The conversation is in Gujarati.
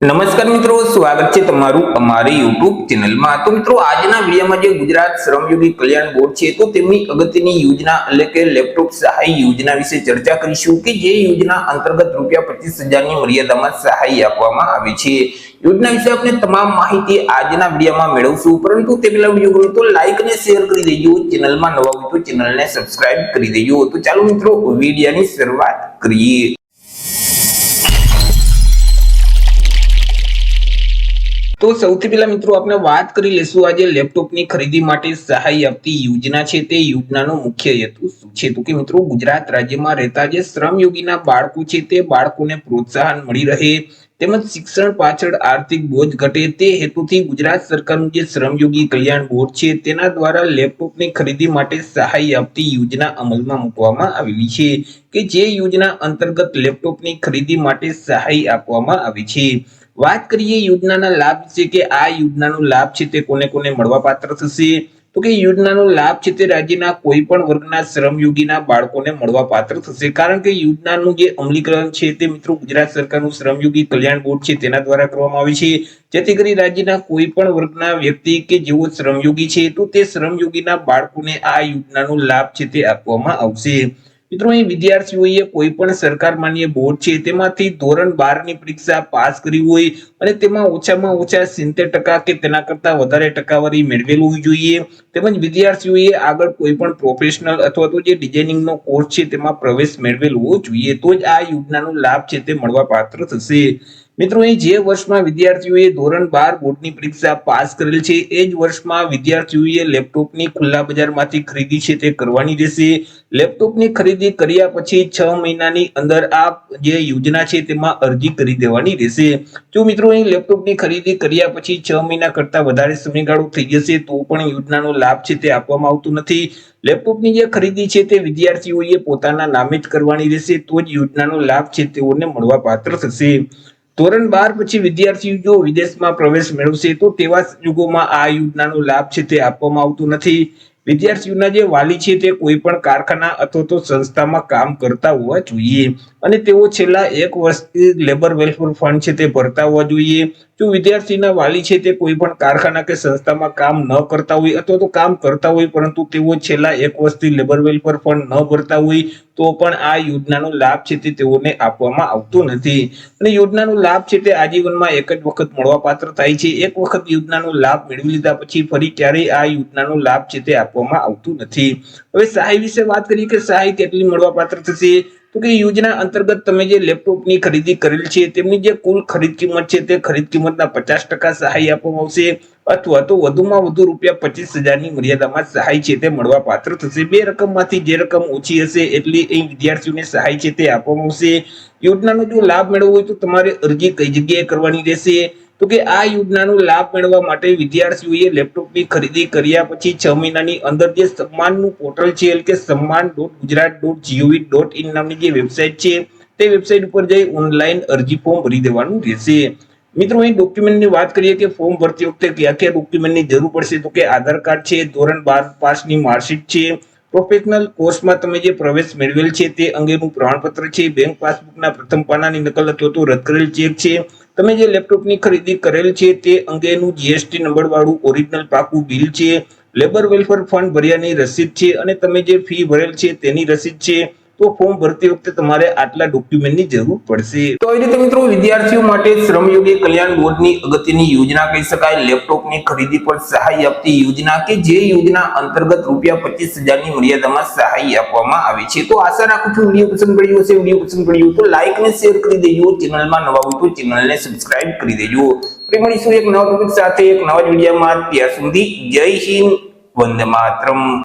નમસ્કાર મિત્રો, સ્વાગત છે તમારું અમારી YouTube ચેનલમાં। તો મિત્રો, આજના વિડીયોમાં જે ગુજરાત શ્રમયોગી કલ્યાણ બોર્ડ છે તો તેમની અગત્યની યોજના એટલે કે લેપટોપ સહાય યોજના વિશે ચર્ચા કરીશું કે જે યોજના અંતર્ગત ₹25,000 ની મર્યાદામાં સહાય આપવામાં આવે છે। યોજના વિશે આપણે તમામ માહિતી આજના વિડીયોમાં મેળવશું, પરંતુ તે પહેલા વિડીયો ગમે તો લાઈક અને શેર કરી દેજો, ચેનલમાં નવા હોય તો ચેનલને સબસ્ક્રાઇબ કરી દેજો। તો ચાલો મિત્રો, વિડીયોની શરૂઆત કરીએ। તો સૌથી પહેલા મિત્રો આપણે વાત કરી લેશું આજે લેપટોપની ખરીદી માટે સહાય આપતી યોજના છે તે યોજનાનો મુખ્ય હેતુ શું છે। તો કે મિત્રો, ગુજરાત રાજ્યમાં રહેતા જે શ્રમયોગીના બાળકો છે તે બાળકોને પ્રોત્સાહન મળી રહે તેમજ શિક્ષણ પાછળ આર્થિક બોજ ઘટે તે હેતુથી ગુજરાત સરકારનું જે શ્રમયોગી કલ્યાણ બોર્ડ છે તેના દ્વારા લેપટોપની ખરીદી માટે સહાય આપતી યોજના અમલમાં મૂકવામાં આવેલી છે કે જે યોજના અંતર્ગત લેપટોપની ખરીદી માટે સહાય આપવામાં આવી છે। વાત કરીએ યોજનાના લાભ વિશે કે આ યોજનાનો લાભ છે તે કોને કોને મળવા પાત્ર થશે। તો કે યોજનાનો લાભ છે તે રાજ્યના કોઈ પણ વર્ગના શ્રમયોગીના બાળકોને મળવા પાત્ર થશે, કારણ કે યોજનાનું જે અમલીકરણ છે તે મિત્રો ગુજરાત સરકારનું શ્રમયોગી કલ્યાણ બોર્ડ છે તેના દ્વારા કરવામાં આવે છે, જેથી કરી રાજ્યના કોઈ પણ વર્ગના વ્યક્તિ કે જેઓ શ્રમયોગી છે તો તે શ્રમયોગીના બાળકોને આ યોજનાનો લાભ છે તે આપવામાં આવશે। મિત્રો, અહીં વિદ્યાર્થીઓએ કોઈ પણ સરકાર માન્ય બોર્ડ છે તેમાંથી ધોરણ 12 ની પરીક્ષા પાસ કરી હોય અને તેમાં ઓછામાં ઓછા 70% કે તેના કરતા વધારે ટકાવારી મેળવેલું હોવી જોઈએ, તેમજ વિદ્યાર્થીઓએ આગળ કોઈ પણ પ્રોફેશનલ અથવા તો જે ડિઝાઇનિંગનો કોર્સ છે તેમાં પ્રવેશ મેળવેલો હોવો જોઈએ, તો જ આ યોજનાનો લાભ છે તે મળવા પાત્ર થશે। મિત્રો, અહીં જે વર્ષમાં વિદ્યાર્થીઓએ ધોરણ 12 બોર્ડની પરીક્ષા પાસ કરેલ છે એ જ વર્ષમાં વિદ્યાર્થીઓએ લેપટોપની ખુલ્લા બજારમાંથી ખરીદી છે તે કરવાની રહેશે। લેપટોપની ખરીદી કર્યા પછી 6 મહિનાની અંદર આ જે યોજના છે તેમાં અરજી કરી દેવાની રહેશે। જો મિત્રો અહીં લેપટોપની ખરીદી કર્યા પછી 6 મહિના કરતા વધારે સમયગાળો થઈ જશે તો પણ યોજનાનો લાભ છે તે આપવામાં આવતો નથી। લેપટોપની જે ખરીદી છે તે વિદ્યાર્થીઓએ પોતાના નામે જ કરવાની રહેશે, તો જ યોજનાનો લાભ છે તેઓને મળવા પાત્ર થશે। ધોરણ 12 પછી વિદ્યાર્થીઓ જો વિદેશમાં પ્રવેશ મેળવશે તો તેવા સંજોગોમાં આ યોજનાનો લાભ છે તે આપવામાં આવતો નથી। વિદ્યાર્થીઓના જે વાલી છે તે કોઈ પણ કારખાના અથવા તો સંસ્થામાં કામ કરતા હોવા જોઈએ અને તેઓ છેલ્લા 1 વર્ષથી લેબર વેલફેર ફંડ છે તે ભરતા હોવા જોઈએ। જો વિદ્યાર્થીના વાલી છે તે કોઈ પણ કારખાના કે સંસ્થામાં કામ ન કરતા હોય અથવા તો કામ કરતા હોય પરંતુ તેઓ છેલ્લા 1 વર્ષથી લેબર વેલફેર ફંડ ન ભરતા હોય તો પણ આ યોજનાનો લાભ છે તે તેઓને આપવામાં આવતો નથી અને યોજનાનો લાભ છે તે આજીવનમાં એક જ વખત મળવા પાત્ર થાય છે। એક વખત યોજનાનો લાભ મેળવી લીધા પછી ફરી ક્યારેય આ યોજનાનો લાભ છે તે આપવામાં આવતું નથી। હવે સહાય વિશે વાત કરીએ કે સહાય કેટલી મળવા પાત્ર થશે। તો કે યોજના અંતર્ગત તમે જે લેપટોપની ખરીદી કરેલ છે તેમની જે કુલ ખરીદ કિંમત છે તે ખરીદ કિંમતના 50% સહાય આપવામાં આવશે અથવા તો વધુમાં વધુ ₹25,000 ની મર્યાદામાં સહાય છે તે મળવા પાત્ર થશે। બે રકમમાંથી જે રકમ ઓછી હશે એટલી અહીં વિદ્યાર્થીઓને સહાય છે તે આપવામાં આવશે। યોજનાનો જો લાભ મેળવવો હોય તો તમારે અરજી કઈ જગ્યાએ કરવાની રહેશે। તો કે આ યોજનાનો લાભ મેળવવા માટે વિદ્યાર્થીઓએ લેપટોપની ખરીદી કર્યા પછી 6 મહિનાની અંદર જે સન્માનનું પોર્ટલ છે એટલે કે samman.gujarat.gov.in નામની જે વેબસાઇટ છે તે વેબસાઇટ ઉપર જઈ ઓનલાઈન અરજી ફોર્મ ભરી દેવાનું રહેશે। મિત્રો, અહીં ડોક્યુમેન્ટની વાત કરીએ કે ફોર્મ ભરતી વખતે કયા કયા ડોક્યુમેન્ટની જરૂર પડશે તો કે આધાર કાર્ડ છે, ધોરણ 12 પાસની માર્કશીટ છે, પ્રોફેશનલ કોર્સમાં તમે જે પ્રવેશ મેળવેલ છે તે અંગેનું પ્રમાણપત્ર છે, બેંક પાસબુકના પ્રથમ પાનાની નકલ અથવા તો રદ કરેલ ચેક છે, તમે જે લેપટોપની ખરીદી કરેલ છે તે અંગેનું GST નંબર વાળું ઓરિજિનલ પાકું બિલ છે, લેબર વેલફેર ફંડ ભર્યાની રસીદ છે અને તમે જે ફી ભરેલ છે તેની રસીદ છે। તો ફોર્મ ભરતી વખતે તમારે આટલા ડોક્યુમેન્ટની જરૂર પડશે। તો એ રીતે મિત્રો, વિદ્યાર્થીઓ માટે શ્રમયોગી કલ્યાણ બોર્ડની અગત્યની યોજના કહી શકાય લેપટોપની ખરીદી પર સહાય આપતી યોજના કે જે યોજના અંતર્ગત ₹25,000 ની મર્યાદામાં સહાય આપવામાં આવે છે। તો આશા રાખું છું વિડીયો પસંદ પડ્યો હશે। વિડીયો પસંદ પડ્યો તો લાઈક અને શેર કરી દેજો, ચેનલમાં નવા હોય તો ચેનલને સબસ્ક્રાઇબ કરી દેજો। ફરી મળીશું એક નવા ટોપિક સાથે એક નવા વિડીયોમાં। ત્યાં સુધી જય હિન્દ, વંદે માતરમ।